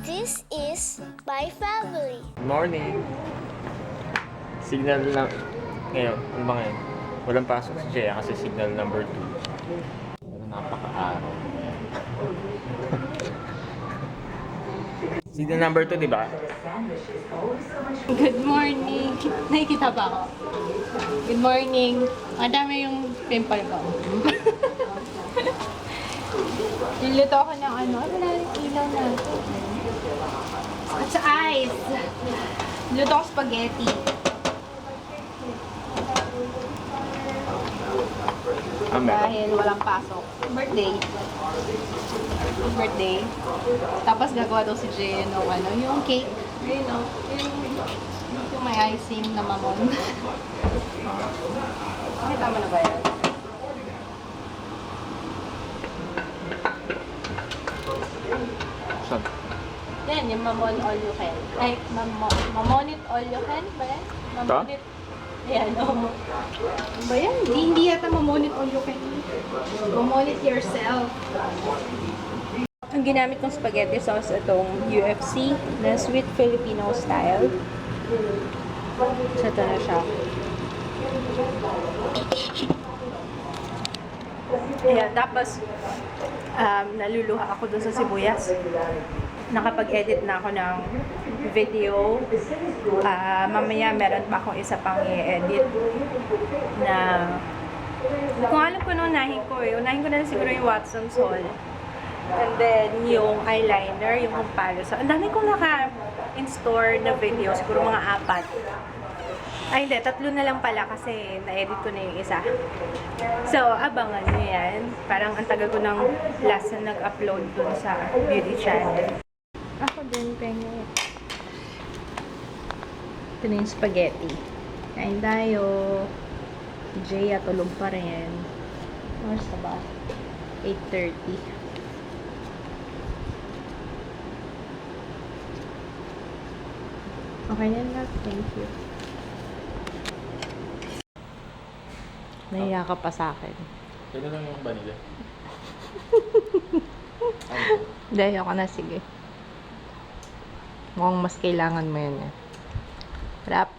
This is my family. Good morning. Signal na ngayon. Ano ba ngayon? Walang pasok si Jaya kasi signal number 2. Napaka-araw. Signal number 2, di ba? Good morning. Nakikita ba ako? Good morning. Ang dami yung pimple ko. Niluto ako ng ano. Ay, wala rin ilaw na. At sa ice. Niluto ako spaghetti. Dahil walang pasok. Birthday. Tapos gagawa daw si Jay ng ano, yung cake. You know, yung may icing na mamon. Okay, tama na ba yan? Saan? Yan, yung mamon all you can. Ay, mamonit all you can ba yan? Mamonit. Ayan, o. Ba yan? Hindi yata mamonit all you can. Mamonit yourself. Ang ginamit kong spaghetti sauce itong UFC na Sweet Filipino style. So, ito na siya. Ayan, tapos naluluha ako dun sa sibuyas. Nakapag-edit na ako ng video. Mamaya meron pa akong isa pang i-edit na kung alam ko nung unahin ko unahin ko na siguro yung Watson's Haul. And then, yung eyeliner, yung comparison. Ang dami kong naka-in-store na video. Siguro mga 4. Ay, hindi. 3 na lang pala kasi na-edit ko na yung isa. So, abangan nyo yan. Parang ang tagal ko ng last na nag-upload dun sa beauty channel. Ako din, pengen. Ito na yung spaghetti. Kain tayo. Jaya, tulog pa rin. Oras na ba? 8:30. Okay na lang. Thank you. Nahiya ka pa sa akin. Pwede lang yung vanilla. Dahil ako na, sige. Mukhang mas kailangan mo yan eh. Wrap.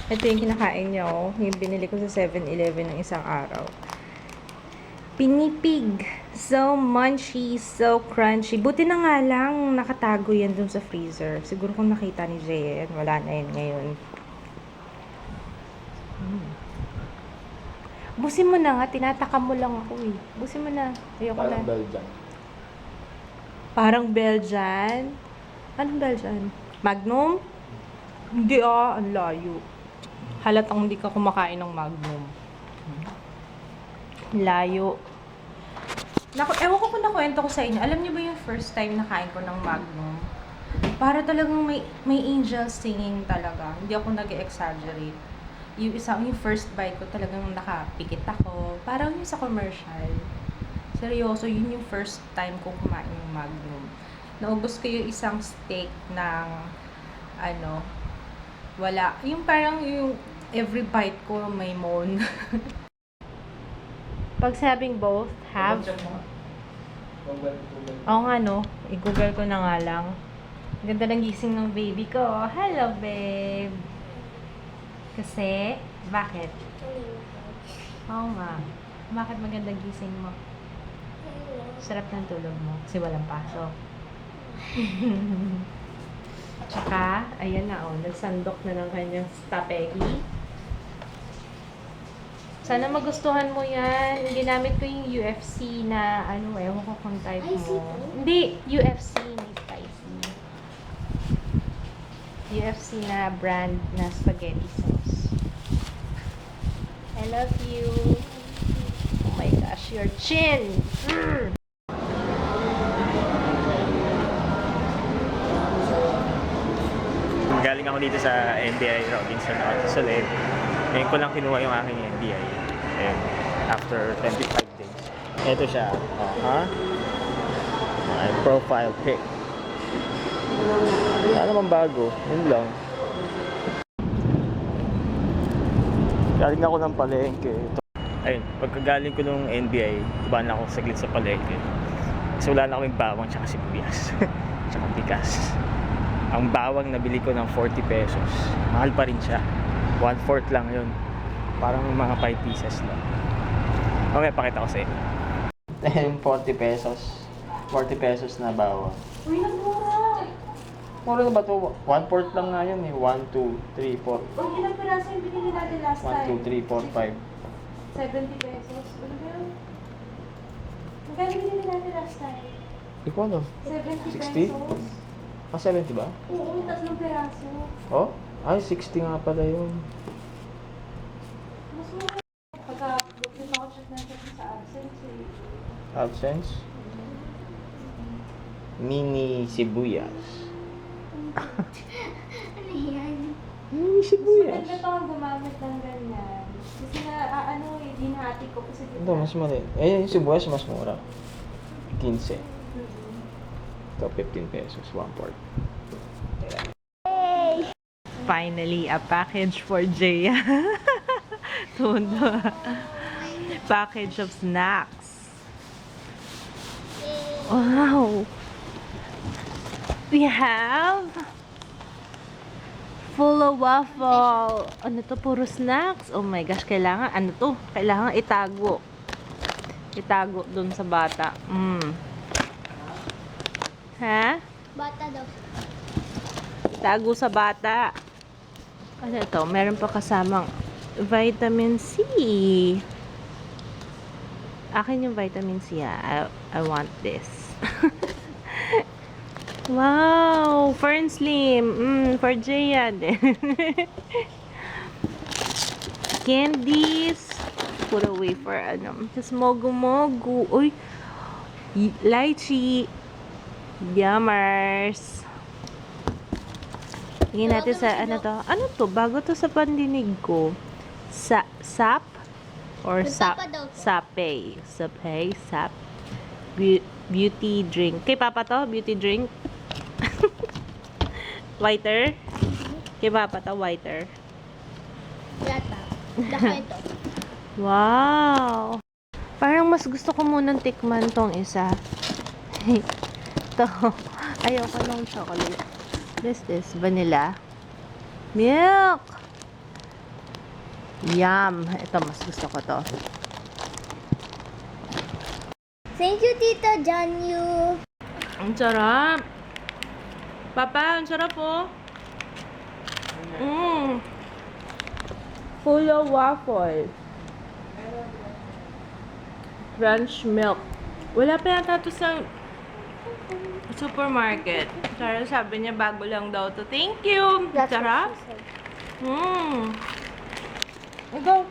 Ito yung kinakain niyo. Yung binili ko sa 7-Eleven ng isang araw. Pinipig. So munchy, so crunchy. Buti na nga lang nakatago yan dun sa freezer. Siguro kung nakita ni Jay, wala na yan ngayon. Busin mo na nga. Tinatakam mo lang ako eh. Busin mo na. Ayoko na. Parang Belgian. Parang Belgian? Anong Belgian? Magnum? Hindi ang layo. Halatang hindi ka kumakain ng Magnum. Layo. Ewan ko kung nakwento ko sa inyo. Alam niyo ba yung first time na kain ko ng Magnum? Para talagang may angel singing talaga. Hindi ako nag-exaggerate. Yung first bite ko talagang nakapikit ako. Parang yung sa commercial. Seryoso, yun yung first time ko kumain ng Magnum. Naubos ko yung isang steak ng wala. Yung parang yung every bite ko may moan. Pag sabing both have, oo nga no, i-google ko na nga lang. Ganda ng gising ng baby ko. Hello, babe. Kasi, bakit? Oo nga. Bakit maganda gising mo? Sarap ng tulog mo. Kasi walang pasok. Tsaka, ayan na nagsandok na ng kanyang stapegi. Sana magustuhan mo yan. Ginamit ko yung UFC na, ewan ko kung type mo. Hindi, UFC may spicy. UFC na brand na spaghetti sauce. I love you. Oh my gosh, your chin! Galing ako dito sa NBI Robinson Solet. Ngayon ko lang kinuha yung aking NBI. And after 25 days. Ito siya. My profile pic. Wala naman bago. Yun lang. Galing ako ng palengke. Ayun, pagkagaling ko nung NBI, tubahan ako saglit sa palengke. Kasi wala na kaming bawang tsaka sibuyas. tsaka bigas. Ang bawang nabili ko ng 40 pesos. Mahal pa rin siya. 1/4 lang yun. Parang mga 5 pieces lang. Okay, pakita ko sa inyo. 40 pesos. 40 pesos na bawang. Uy, nagmura! Mura na ba ito? 1/4 lang nga yun eh. 1, 2, 3, 4. Uy, ilang piraso yung binili natin last 1, 2, 3, 4, 5. 70 pesos. Ano ba yun? Magkano binili natin last time? Hindi ko alam. 70 60? pesos. 70 ba? Oo, tatlong piraso. Oh? Ay, 60 nga pala yun. Mas mura. Pagka-book ako check natin sa AdSense eh. AdSense? Mini sibuyas. Ano yan? Mini Mas sibuyas. maganda pa ang gumamit ng ganyan. Kasi dinahati ko kasi Ito, mas mali. Eh, yung sibuyas mas mura. 15. Ito, 15 pesos. 1/4. Finally, a package for Jaya. Tundo. Package of snacks. Wow! We have full of waffle. Ano to? Puro snacks. Oh my gosh, kailangan, ano to? Kailangan itago. Itago dun sa bata. Ha? Bata daw. Itago sa bata. Ano to? Meron pa kasamang vitamin C. Akin yung vitamin C, ha? I want this. Wow! Fern Slim. For Jaya din. Candies. Puro wafer, ano. Tapos mogu-mogu. Uy! Lychee. Yummers. Tingnan natin sa, ano to? Ano to? Bago to sa pandinig ko. Sap? Or sap? Papa daw to. Sape. Sape? Sap. Beauty drink. Kay Papa to? Beauty drink? Whiter? Kay Papa to? Whiter? Yata. Dako ito. Wow! Parang mas gusto ko munang tikman tong isa. To. Ayoko ng chocolate. This is vanilla. Milk! Yum! Ito, mas gusto ko to. Thank you, Tita Janyu. Ang sarap! Papa, ang sarap po. Full of waffle. Crunch milk. Wala pa yata to sa supermarket. Sarap, sabi niya bago lang daw to. Thank you! Sarap! Ikaw,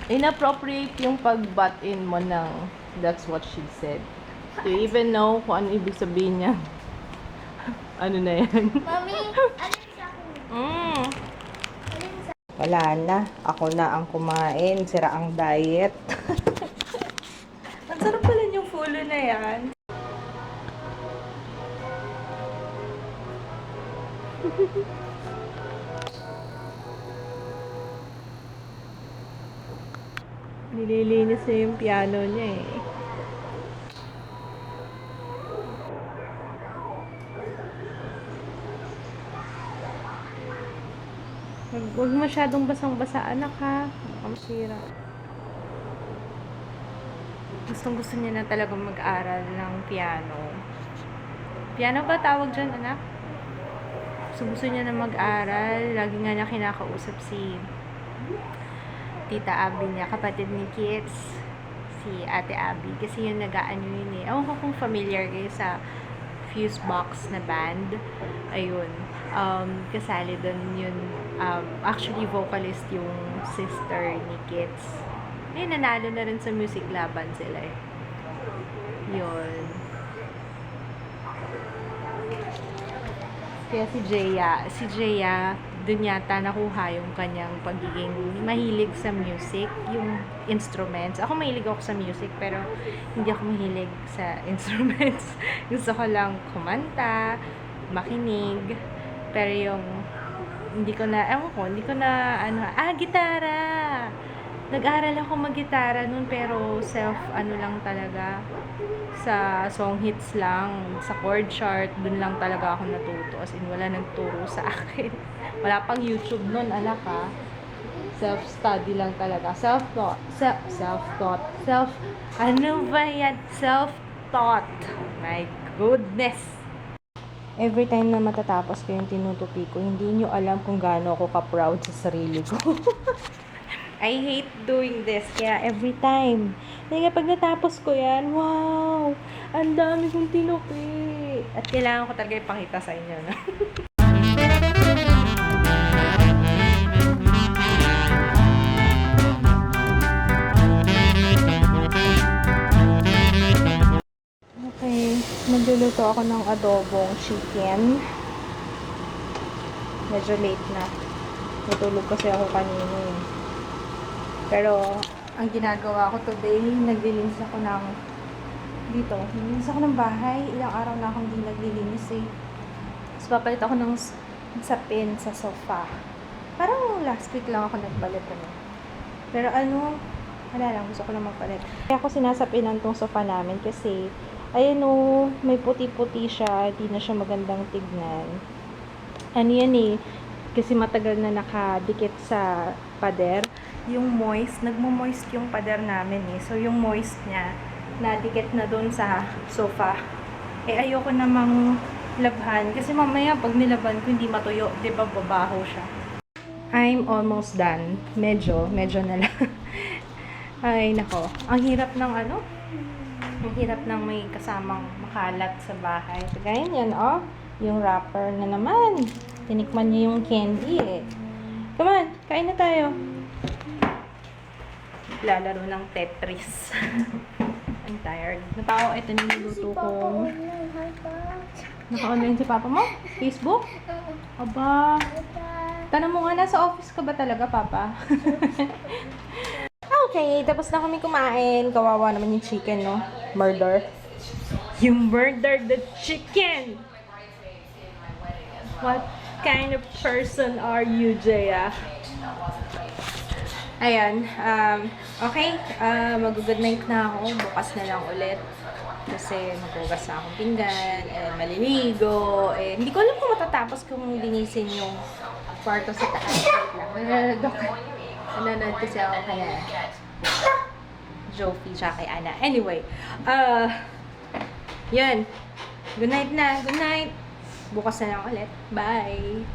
inappropriate yung pag-butt-in mo ng that's what she said. Do you even know kung ano ibig sabihin niya? Ano na yan? Mami, alin sa akin? Alin sa Wala na. Ako na ang kumain. Sira ang diet. Ang sarap pala yung fulo na yan. Nililinis na yung piano niya eh. Huwag masyadong basang-basa, anak ha. Baka masira. Gustong gusto niya na talaga mag-aral ng piano. Piano ba tawag dyan, anak? Gusto niya na mag-aral. Lagi nga niya kinakausap si Tita Abby niya, kapatid ni Kits, si Ate Abby. Kasi yung nag-aano yun eh. Ewan ko kung familiar kayo sa Fusebox na band. Ayun. Kasali doon yun. Actually, vocalist yung sister ni Kits. Eh, nanalo na rin sa music laban sila eh. Yun. Kaya si Jaya, dun yata nakuha yung kanyang pagiging mahilig sa music, yung instruments. Ako mahilig ako sa music, pero hindi ako mahilig sa instruments. Gusto ko lang kumanta, makinig, pero yung hindi ko na, gitara! Nag-aral ako mag-gitara nun, pero ano lang talaga. Sa song hits lang, sa chord chart, dun lang talaga ako natuto. As in, wala nagturo sa akin. Wala pang YouTube nun, anak ha. Self-study lang talaga. Self-taught. Ano ba yan? Self-taught. My goodness. Every time na matatapos ko yung tinutupi ko, hindi nyo alam kung gaano ako ka-proud sa sarili ko. I hate doing this. Kaya every time. Kaya pag natapos ko yan, wow! Ang dami kong tinupi. At kailangan ko talaga ipakita sa inyo. No? Okay. Nagluluto ako ng adobong chicken. Medyo late na. Natulog kasi ako kanina eh. Pero, ang ginagawa ko today, naglilinis ako ng naglilinis ako ng bahay. Ilang araw na akong hindi naglilinis eh. Tapos papalit ako ng sapin sa sofa. Parang last week lang ako nagpalit ano. Pero wala lang, gusto ko lang magpalit. Kaya ako sinasapinan tong sofa namin kasi, ayan o, may puti-puti siya, hindi na siya magandang tignan. Ano yan eh, kasi matagal na nakadikit sa pader. Yung moist, nagmo-moist yung pader namin eh. So, yung moist niya, nadikit na doon sa sofa. Eh, ayoko namang labhan. Kasi mamaya, pag nilaban ko, hindi matuyo. Di ba, babaho siya. I'm almost done. Medyo na lang. Ay, nako. Ang hirap ng ang hirap ng may kasamang makalat sa bahay. So, ganyan yan, oh. Yung wrapper na naman. Tinikman niya yung candy eh. Come on, kain na tayo. Lalaro ng Tetris. I'm tired. Natao, ito niluluto ko. Naka-online si Papa mo? Facebook? Aba. Tanong mo nga, nasa office ka ba talaga, Papa? Okay, tapos na kami kumain. Kawawa naman yung chicken, no? Murder. You murdered the chicken! What kind of person are you, Jaya? Ayan, okay, mag-good night na ako, bukas na lang ulit. Kasi maghugas na akong pinggan, maliligo, hindi ko alam kung matatapos kung linisin yung kwarto sa taas. Nanonood kasi ako kaya Jofi siya kay Ana. Anyway, yan, good night na, good night. Bukas na lang ulit, bye!